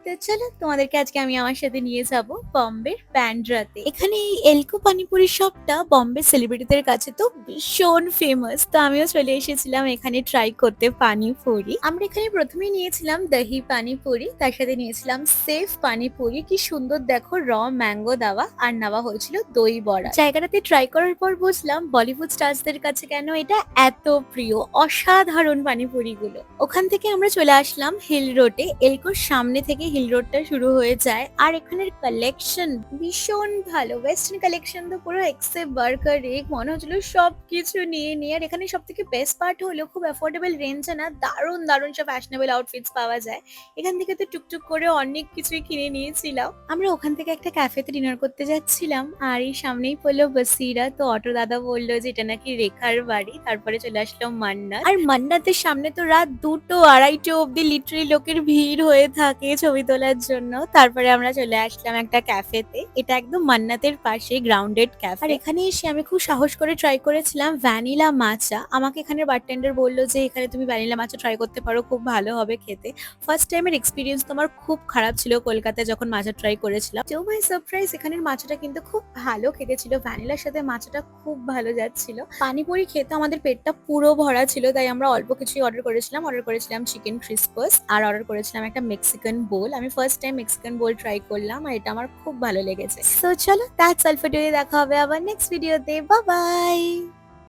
তো চলো তোমাদেরকে আজকে আমি আমার সাথে নিয়ে যাব বম্বের ব্যান্ড্রাতে। এখানে এই এলকো পানিপুরি শপটা বম্বে সেলিব্রিটিদের কাছে তো ভীষণ ফেমাস। তো আমিও চলে এসেছিলাম এখানে ট্রাই করতে পানিপুরি। আমরা এখানে প্রথমেই নিয়েছিলাম দহি পানিপুরি, তার সাথে নিয়েছিলাম সেফ পানিপুরি। কি সুন্দর দেখো, র ম্যাঙ্গো দেওয়া, আর নেওয়া হয়েছিল দই বড়া। জায়গাটাতে ট্রাই করার পর বুঝলাম বলিউড স্টারসদের কাছে কেন এটা এত প্রিয়। অসাধারণ পানিপুরি গুলো। ওখান থেকে আমরা চলে আসলাম হিল রোডে। এলকোর সামনে থেকে হিল রোডটা শুরু হয়ে যায়। আর এখানের কালেকশন ভীষণ ভালো। ওয়েস্টার্ন কালেকশন তো পুরো এক্সেপ্ট বার্গার রেক মনে হচ্ছিল সবকিছু নিয়ে নিয়ে। আর এখানে সব থেকে বেস্ট পার্ট হলো খুব অ্যাফোর্ডেবল রেঞ্জে না দারুণ দারুণ সব ফ্যাশনেবল আউটফিটস পাওয়া যায়। এখান থেকে তো টুকটুক করে অনেক কিছুই কিনে নিয়েছিলাম। আমরা ওখান থেকে একটা ক্যাফেতে ডিনার করতে যাচ্ছিলাম, আর এই সামনেই পড়লো বসিরা। তো অটো দাদা বললো যে এটা নাকি রেখার বাড়ি। তারপরে চলে আসলো মান্নাত। আর মান্নাতের সামনে তো রাত 2টো 2:30 অব্দি লিটারালি লোকের ভিড় হয়ে থাকে ছবি তোলার জন্য। তারপরে আমরা চলে আসলাম একটা ক্যাফেতে। এটা একদম মান্নাতের পাশে গ্রাউন্ডেড ক্যাফে। আর এখানে এসে আমি খুব সাহস করে ট্রাই করেছিলাম ভ্যানিলা মাচা। আমাকে এখানে বারটেন্ডার বললো যে এখানে তুমি ভ্যানিলা মাচা ট্রাই করতে পারো, খুব ভালো হবে খেতে। ফার্স্ট টাইমের এক্সপিরিয়েন্স তো আমার খুব খারাপ ছিল কলকাতায় যখন মাচা ট্রাই করেছিলাম। তো মাই সারপ্রাইজ, এখানের মাচাটা কিন্তু খুব ভালো খেতে ছিল। ভ্যানিলার সাথে মাচাটা খুব ভালো যাচ্ছিল। পানিপুরি খেতে আমাদের পেটটা পুরো ভরা ছিল, তাই আমরা অল্প কিছুই অর্ডার করেছিলাম চিকেন ক্রিসপাস, আর অর্ডার করেছিলাম একটা মেক্সিকান বোল। আমি ফার্স্ট টাইম মেক্সিকান বোল ট্রাই করলাম, আর এটা আমার খুব ভালো লেগেছে। সো চলো, দ্যাটস অল ফর টুডে। দেখা হবে আবার নেক্সট ভিডিওতে। Bye bye.